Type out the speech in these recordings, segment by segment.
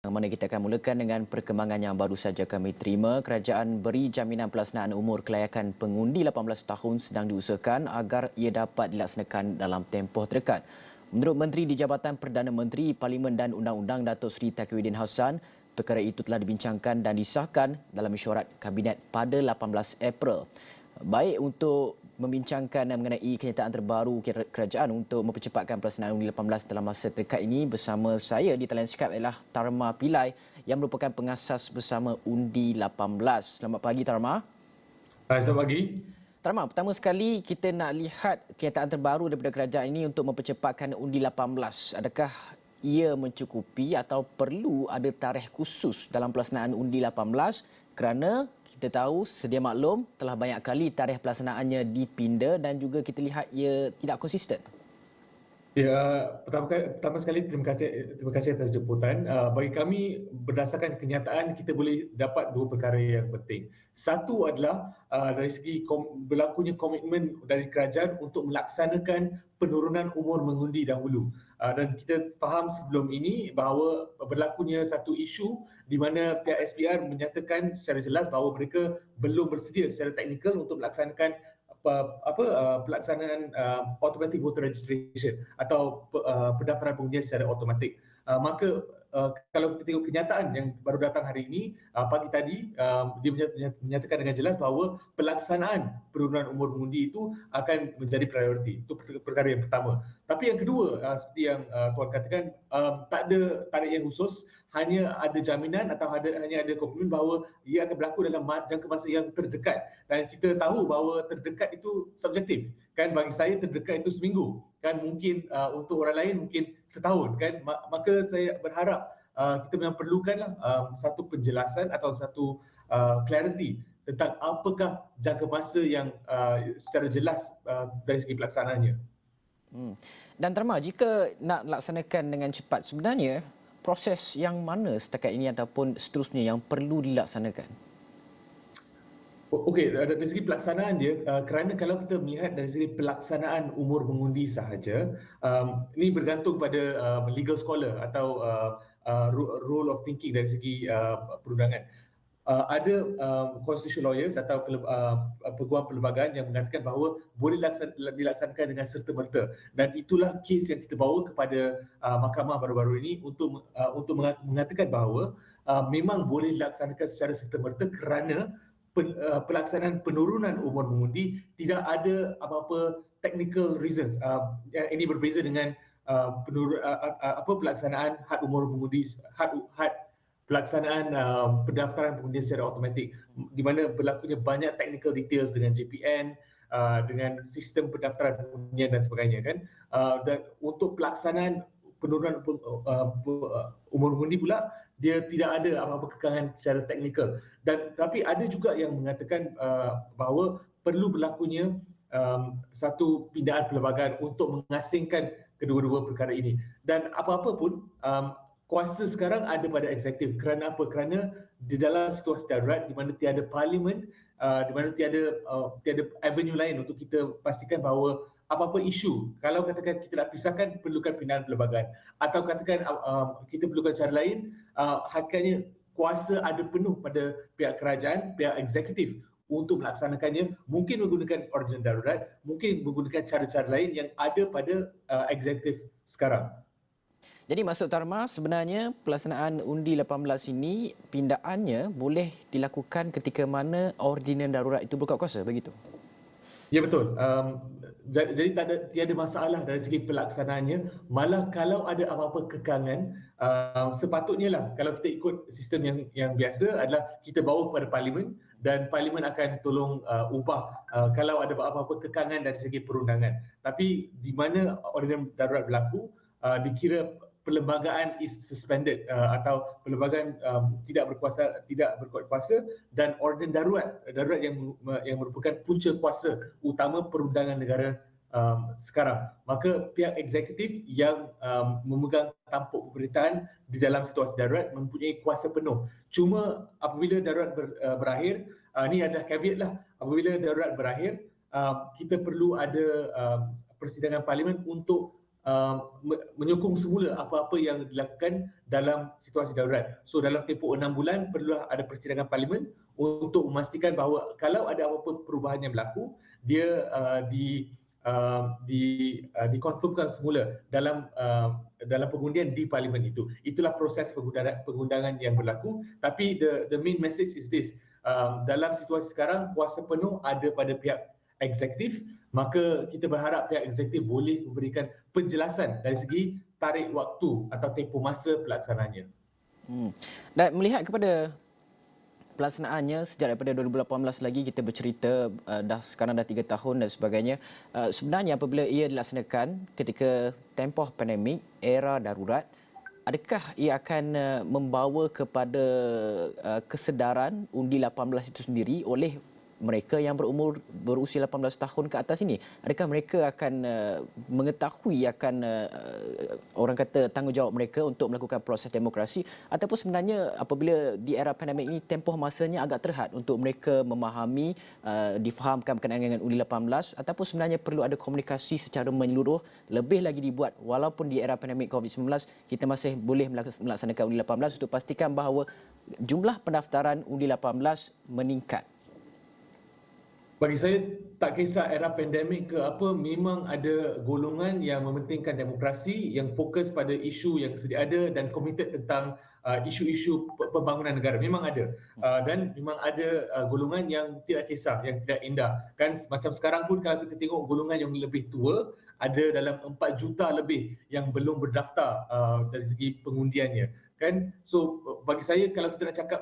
Yang mana kita akan mulakan dengan perkembangan yang baru saja kami terima. Kerajaan beri jaminan pelaksanaan umur kelayakan pengundi 18 tahun sedang diusahakan agar ia dapat dilaksanakan dalam tempoh terdekat. Menurut Menteri di Jabatan Perdana Menteri, Parlimen dan Undang-Undang Datuk Seri Taqiyuddin Hassan, perkara itu telah dibincangkan dan disahkan dalam mesyuarat Kabinet pada 18 April. Baik untuk membincangkan mengenai kenyataan terbaru kerajaan untuk mempercepatkan pelaksanaan undi 18 dalam masa terdekat ini, bersama saya di talian Skype adalah Tarma Pillai yang merupakan pengasas bersama undi 18. Selamat pagi Tarma. Selamat pagi. Tarma, pertama sekali kita nak lihat kenyataan terbaru daripada kerajaan ini untuk mempercepatkan undi 18. Adakah ia mencukupi atau perlu ada tarikh khusus dalam pelaksanaan undi 18? Kerana kita tahu sedia maklum telah banyak kali tarikh pelaksanaannya dipinda dan juga kita lihat ia tidak konsisten. Ya, pertama sekali terima kasih atas jemputan. Bagi kami, berdasarkan kenyataan, kita boleh dapat dua perkara yang penting. Satu adalah dari segi berlakunya komitmen dari kerajaan untuk melaksanakan penurunan umur mengundi dahulu. Dan kita faham sebelum ini bahawa berlakunya satu isu di mana pihak SPR menyatakan secara jelas bahawa mereka belum bersedia secara teknikal untuk melaksanakan pelaksanaan automatic voter registration atau pendaftaran pengundian secara automatik. Maka kalau kita tengok kenyataan yang baru datang hari ini, pagi tadi, dia menyatakan dengan jelas bahawa pelaksanaan penurunan umur mengundi itu akan menjadi prioriti. Itu perkara yang pertama. Tapi yang kedua, seperti yang Tuan katakan, tak ada tarikh yang khusus, hanya ada jaminan atau hanya ada komitmen bahawa ia akan berlaku dalam jangka masa yang terdekat. Dan kita tahu bahawa terdekat itu subjektif. Kan bagi saya terdekat itu seminggu. Kan mungkin untuk orang lain mungkin setahun. Kan maka saya berharap kita memang perlukanlah satu penjelasan atau satu clarity tentang apakah jangka masa yang secara jelas dari segi pelaksanaannya. Dan Tarma, jika nak laksanakan dengan cepat, sebenarnya proses yang mana setakat ini ataupun seterusnya yang perlu dilaksanakan? Okey, dari segi pelaksanaan dia, kerana kalau kita melihat dari segi pelaksanaan umur mengundi sahaja, ini bergantung pada legal scholar atau rule of thinking dari segi perundangan. Ada constitutional lawyers atau peguam perlembagaan yang mengatakan bahawa boleh dilaksanakan dengan serta-merta, dan itulah kes yang kita bawa kepada mahkamah baru-baru ini untuk mengatakan bahawa memang boleh dilaksanakan secara serta-merta kerana pelaksanaan penurunan umur mengundi tidak ada apa-apa technical reasons. Ini berbeza dengan pelaksanaan had umur mengundi, had pelaksanaan pendaftaran pengundian secara automatik, di mana berlakunya banyak technical details dengan JPN, dengan sistem pendaftaran pengundian dan sebagainya kan. Dan untuk pelaksanaan penurunan umur mengundi pula, dia tidak ada apa-apa kekangan secara teknikal. Dan tapi ada juga yang mengatakan bahawa perlu berlakunya satu pindaan perlembagaan untuk mengasingkan kedua-dua perkara ini. Dan apa-apa pun, kuasa sekarang ada pada eksekutif. Kerana apa? Kerana di dalam situasi darurat di mana tiada parlimen, di mana tiada avenue lain untuk kita pastikan bahawa apa-apa isu, kalau katakan kita nak pisahkan, perlukan pindaan perlembagaan, atau katakan kita perlukan cara lain, hakikatnya kuasa ada penuh pada pihak kerajaan, pihak eksekutif untuk melaksanakannya, mungkin menggunakan ordinan darurat, mungkin menggunakan cara-cara lain yang ada pada eksekutif sekarang. Jadi maksud Tarma, sebenarnya pelaksanaan undi 18 ini pindaannya boleh dilakukan ketika mana ordinan darurat itu berkuat kuasa, begitu? Ya, betul. Jadi tiada masalah dari segi pelaksanaannya. Malah kalau ada apa-apa kekangan, sepatutnya lah kalau kita ikut sistem yang biasa adalah kita bawa kepada parlimen dan parlimen akan tolong ubah kalau ada apa-apa kekangan dari segi perundangan. Tapi di mana ordinan darurat berlaku, dikira perlembagaan is suspended atau perlembagaan tidak berkuat kuasa, dan ordinan darurat yang merupakan punca kuasa utama perundangan negara sekarang. Maka pihak eksekutif yang memegang tampuk pemerintahan di dalam situasi darurat mempunyai kuasa penuh. Cuma apabila darurat berakhir, ini adalah caveat lah, apabila darurat berakhir, kita perlu ada persidangan parlimen untuk menyokong semula apa-apa yang dilakukan dalam situasi darurat. So dalam tempoh 6 bulan perlulah ada persidangan parlimen untuk memastikan bahawa kalau ada apa-apa perubahan yang berlaku, dia dikonfirmkan semula dalam pengundian di parlimen itu. Itulah proses pengundangan yang berlaku. Tapi the main message is this: dalam situasi sekarang kuasa penuh ada pada pihak eksekutif, maka kita berharap pihak eksekutif boleh memberikan penjelasan dari segi tarik waktu atau tempoh masa pelaksanaannya. Dan melihat kepada pelaksanaannya sejak daripada 2018 lagi kita bercerita, sekarang dah 3 tahun dan sebagainya. Sebenarnya apabila ia dilaksanakan ketika tempoh pandemik, era darurat, adakah ia akan membawa kepada kesedaran undi 18 itu sendiri oleh mereka yang berusia 18 tahun ke atas ini? Adakah mereka akan mengetahui akan orang kata tanggungjawab mereka untuk melakukan proses demokrasi, ataupun sebenarnya apabila di era pandemik ini tempoh masanya agak terhad untuk mereka memahami, difahamkan berkenaan dengan undi 18, ataupun sebenarnya perlu ada komunikasi secara menyeluruh lebih lagi dibuat walaupun di era pandemik COVID-19 kita masih boleh melaksanakan undi 18 untuk pastikan bahawa jumlah pendaftaran undi 18 meningkat? Bagi saya, tak kisah era pandemik ke apa, memang ada golongan yang mementingkan demokrasi, yang fokus pada isu yang sedia ada dan komited tentang isu-isu pembangunan negara. Memang ada. Dan memang ada golongan yang tidak kisah, yang tidak indah. Kan macam sekarang pun kalau kita tengok golongan yang lebih tua, ada dalam 4 juta lebih yang belum berdaftar dari segi pengundiannya. Kan, so bagi saya kalau kita nak cakap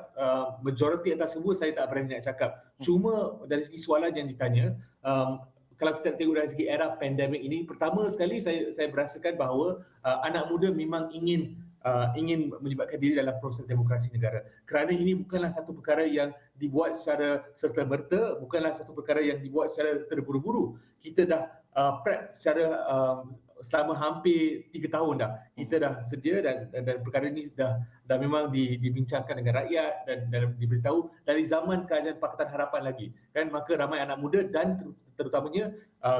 majoriti atas semua, saya tak berani nak cakap. Cuma dari segi soalan yang ditanya, kalau kita tengok dari segi era pandemik ini, pertama sekali saya berasakan bahawa anak muda memang ingin melibatkan diri dalam proses demokrasi negara. Kerana ini bukanlah satu perkara yang dibuat secara serta-merta, bukanlah satu perkara yang dibuat secara terburu-buru. Kita dah prep secara selama hampir 3 tahun dah. Kita dah sedia dan perkara ini dah memang dibincangkan dengan rakyat dan diberitahu dari zaman Kerajaan Pakatan Harapan lagi. Kan, maka ramai anak muda dan terutamanya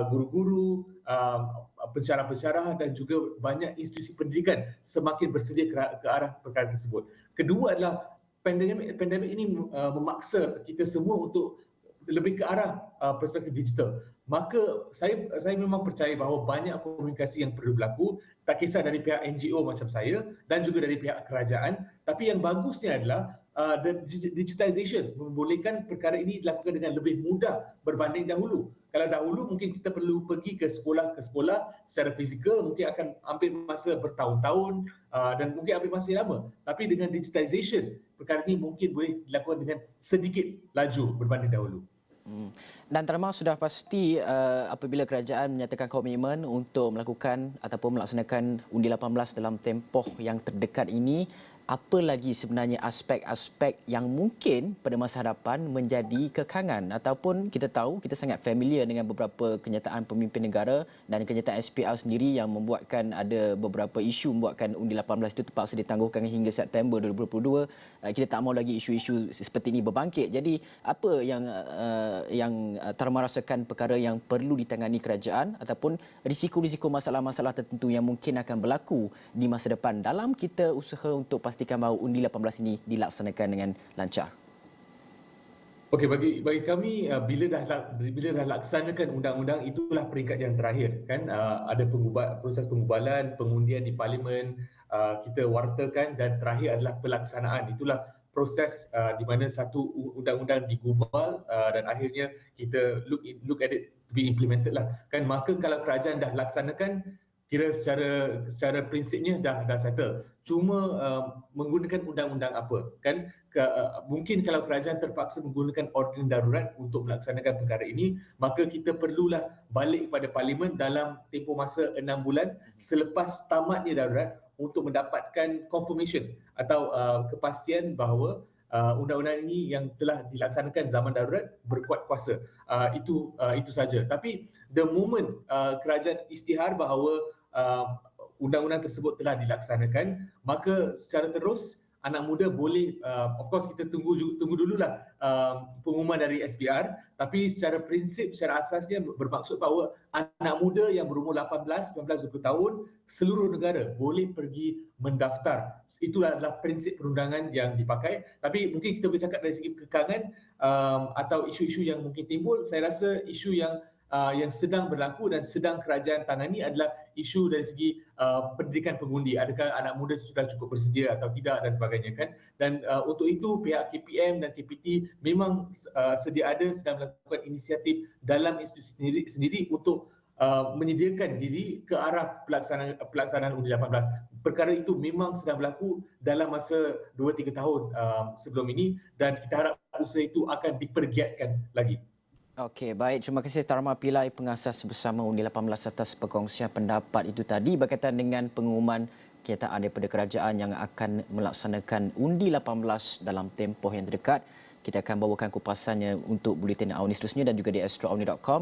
guru-guru, pensyarah-pensyarah dan juga banyak institusi pendidikan semakin bersedia ke arah perkara tersebut. Kedua adalah pandemik ini memaksa kita semua untuk lebih ke arah perspektif digital. Maka saya memang percaya bahawa banyak komunikasi yang perlu berlaku, tak kisah dari pihak NGO macam saya dan juga dari pihak kerajaan. Tapi yang bagusnya adalah digitization membolehkan perkara ini dilakukan dengan lebih mudah berbanding dahulu. Kalau dahulu mungkin kita perlu pergi ke sekolah secara fizikal, mungkin akan ambil masa bertahun-tahun dan mungkin ambil masa lama. Tapi dengan digitization, perkara ini mungkin boleh dilakukan dengan sedikit laju berbanding dahulu. Dan termasuk sudah pasti apabila kerajaan menyatakan komitmen untuk melakukan ataupun melaksanakan undi 18 dalam tempoh yang terdekat ini, apa lagi sebenarnya aspek-aspek yang mungkin pada masa hadapan menjadi kekangan, ataupun kita tahu kita sangat familiar dengan beberapa kenyataan pemimpin negara dan kenyataan SPR sendiri yang membuatkan ada beberapa isu membuatkan undi 18 itu terpaksa ditangguhkan hingga September 2022. Kita tak mahu lagi isu-isu seperti ini berbangkit. Jadi apa yang Tarma rasakan perkara yang perlu ditangani kerajaan ataupun risiko-risiko masalah-masalah tertentu yang mungkin akan berlaku di masa depan dalam kita usaha untuk pastikan bahawa undi 18 ini dilaksanakan dengan lancar? Okey, bagi kami bila dah laksanakan undang-undang, itulah peringkat yang terakhir kan. Ada proses pengubalan, pengundian di parlimen, kita wartakan dan terakhir adalah pelaksanaan. Itulah proses di mana satu undang-undang digubal dan akhirnya kita look at it to be implemented lah kan. Maka kalau kerajaan dah laksanakan, kira secara prinsipnya dah settle. Cuma menggunakan undang-undang apa kan, mungkin kalau kerajaan terpaksa menggunakan ordinan darurat untuk melaksanakan perkara ini, maka kita perlulah balik kepada parlimen dalam tempoh masa 6 bulan selepas tamatnya darurat untuk mendapatkan confirmation atau kepastian bahawa undang-undang ini yang telah dilaksanakan zaman darurat berkuat kuasa. Itu saja. Tapi the moment kerajaan isytihar bahawa undang-undang tersebut telah dilaksanakan, maka secara terus anak muda boleh, of course kita tunggu dululah pengumuman dari SPR, tapi secara prinsip, secara asasnya bermaksud bahawa anak muda yang berumur 18, 19, 20 tahun seluruh negara boleh pergi mendaftar. Itulah adalah prinsip perundangan yang dipakai. Tapi mungkin kita boleh cakap dari segi kekangan atau isu-isu yang mungkin timbul. Saya rasa isu yang sedang berlaku dan sedang kerajaan tangani adalah isu dari segi pendidikan pengundi. Adakah anak muda sudah cukup bersedia atau tidak dan sebagainya kan. Dan untuk itu pihak KPM dan KPT memang sedia ada sedang melakukan inisiatif dalam institusi sendiri untuk menyediakan diri ke arah pelaksanaan undi 18. Perkara itu memang sedang berlaku dalam masa 2-3 tahun sebelum ini dan kita harap usaha itu akan dipergiatkan lagi. Okey, baik. Terima kasih Tarma Pillai, pengasas bersama Undi 18 atas perkongsian pendapat itu tadi berkaitan dengan pengumuman kenyataan daripada kerajaan yang akan melaksanakan Undi 18 dalam tempoh yang terdekat. Kita akan bawakan kupasannya untuk Buletin Awni seterusnya dan juga di astroawni.com.